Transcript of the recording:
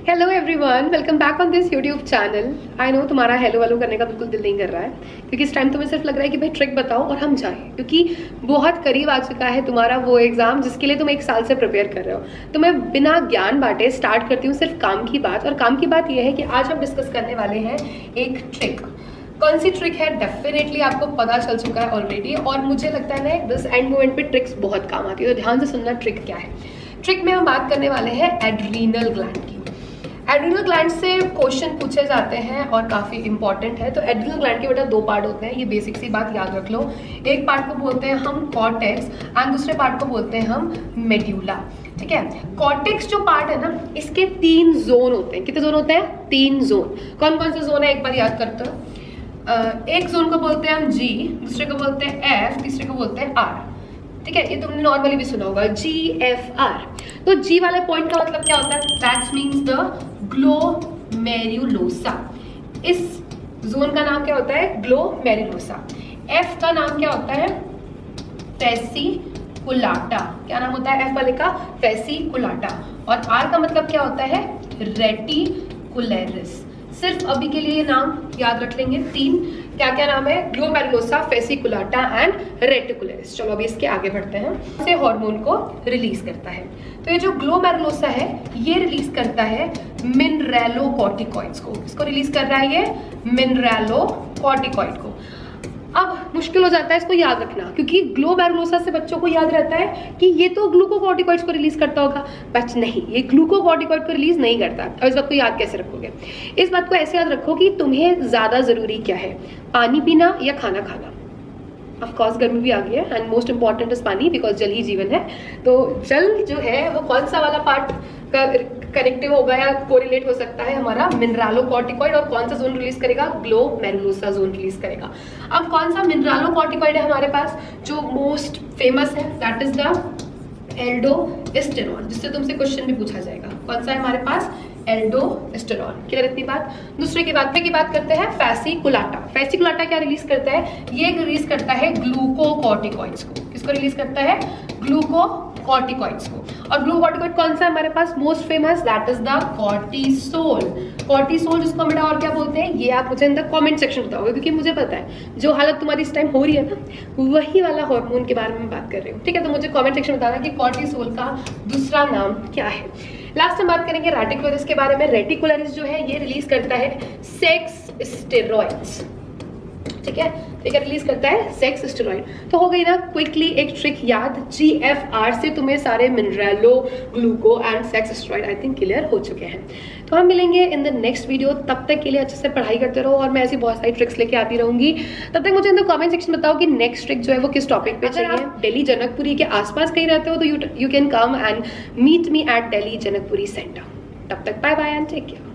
Hello everyone, welcome back on this YouTube channel. I know तुम्हारा hello वालो करने का बिल्कुल दिल नहीं कर रहा है, क्योंकि इस टाइम तुम्हें सिर्फ लग रहा है कि भाई ट्रिक बताओ और हम जाएं, क्योंकि बहुत करीब आ चुका है तुम्हारा वो एग्जाम जिसके लिए तुम 1 साल से प्रिपेयर कर रहे हो। तो मैं बिना ज्ञान बांटे स्टार्ट करती हूँ सिर्फ काम की बात, और काम की बात यह है कि आज हम डिस्कस करने वाले हैं एक ट्रिक। कौन सी ट्रिक है डेफिनेटली आपको पता चल चुका है ऑलरेडी, और मुझे लगता है ना दिस एंड मोमेंट पे ट्रिक्स बहुत काम आती है, तो ध्यान से सुनना ट्रिक क्या है। ट्रिक में हम बात करने वाले हैं एड्रीनल ग्लैंड की। एड्रीनल ग्लैंड से क्वेश्चन पूछे जाते हैं और काफ़ी इंपॉर्टेंट है। तो एड्रीनल ग्लैंड के बेटा 2 पार्ट होते हैं, ये बेसिक सी बात याद रख लो। एक पार्ट को बोलते हैं हम कॉर्टेक्स एंड दूसरे पार्ट को बोलते हैं हम मेड्यूला। ठीक है, कॉर्टेक्स जो पार्ट है ना, इसके 3 जोन होते हैं। कितने जोन होते हैं? 3 जोन। कौन कौन से जोन है एक बार याद करते हो। एक जोन को बोलते हैं हम जी, दूसरे को बोलते हैं एफ, तीसरे को बोलते हैं आर। ठीक है, ये तुमने नॉर्मली भी सुना होगा GFR। तो जी वाले पॉइंट का मतलब क्या होता है? That means the glomerulosa. इस जोन का नाम क्या होता है? ग्लोमेरुलोसा। एफ का नाम क्या होता है? फेसिकुलाटा। क्या नाम होता है एफ वाले का? फेसिकुलाटा। और आर का मतलब क्या होता है? रेटिकुलरिस। सिर्फ अभी के लिए ये नाम याद रख लेंगे। 3 क्या क्या नाम है? Glomerulosa, fasciculata and reticularis. चलो अभी इसके आगे बढ़ते हैं। इसे हार्मोन को रिलीज करता है। तो ये जो ग्लोमेरुलोसा है ये रिलीज करता है मिनरलोकॉर्टिकॉइड्स को। किसको रिलीज कर रहा है ये? मिनरलोकॉर्टिकॉइड को। अब मुश्किल हो जाता है इसको याद रखना, क्योंकि ग्लोमेरुलोसा से बच्चों को याद रहता है कि ये तो ग्लूकोकॉर्टिकॉइड्स को रिलीज करता होगा, बट नहीं, ये ग्लूकोकॉर्टिकॉइड को रिलीज नहीं करता। अब इस बात को याद कैसे रखोगे? इस बात को ऐसे याद रखो कि तुम्हें ज्यादा जरूरी क्या है, पानी पीना या खाना खाना। ऑफ कोर्स गर्मी भी आ गई है एंड मोस्ट इंपॉर्टेंट इज पानी, बिकॉज जल ही जीवन है। तो जल जो है वो कौन सा वाला पार्ट का कनेक्टिव होगा या कोरिलेट हो सकता है? हमारा मिनरलोकॉर्टिकॉइड। और कौन सा जोन रिलीज करेगा? ग्लोमेरुलोसा जोन रिलीज करेगा। अब कौन सा मिनरलोकॉर्टिकॉइड है हमारे पास जो मोस्ट फेमस है? दैट इज द एल्डोस्टेरॉन, जिससे तुमसे क्वेश्चन भी पूछा जाएगा। कौन सा है हमारे पास? एल्डोस्टेरॉन। क्लियर इतनी बात? दूसरे की बात करते हैं फेसिकुलाटा। फेसिकुलाटा क्या रिलीज करता है? ये रिलीज करता है ग्लूकोकॉर्टिकॉइड्स को। किसको रिलीज करता है? ग्लूकोकॉर्टिकॉइड्स को। और ग्लूकोकॉर्टिकॉइड कौन सा है हमारे पास most famous? That is the cortisol. Cortisol जिसको बेटा और क्या बोलते हैं, ये आप मुझे इन द कमेंट सेक्शन बताओगे, क्योंकि मुझे पता है जो हालत तुम्हारी इस टाइम हो रही है ना, वही वाला हार्मोन के बारे में बात कर रही हूँ। ठीक है, तो मुझे कमेंट सेक्शन में बताना कि कॉर्टिसोल का दूसरा नाम क्या है। लास्ट हम बात करेंगे रेटिकुलरिस के बारे में। रेटिकुलरिस जो है ये रिलीज करता है सेक्स स्टेरॉइड्स। ठीक है, ठीक है, रिलीज करता है सेक्स स्टेरॉइड। तो हो गई ना क्विकली एक ट्रिक याद। GFR से तुम्हें सारे mineralo, gluco and sex steroid I think clear हो चुके हैं। तो हम मिलेंगे इन द नेक्स्ट वीडियो। तब तक के लिए अच्छे से पढ़ाई करते रहो, और मैं ऐसी बहुत सारी ट्रिक्स लेके आती रहूंगी। तब तक मुझे इन द कमेंट सेक्शन बताओ कि नेक्स्ट ट्रिक जो है वो किस टॉपिक पे चाहिए। दिल्ली जनकपुरी के आसपास कहीं रहते हो तो you can come and meet me at Delhi Janakpuri centre. तब तक bye bye and take care.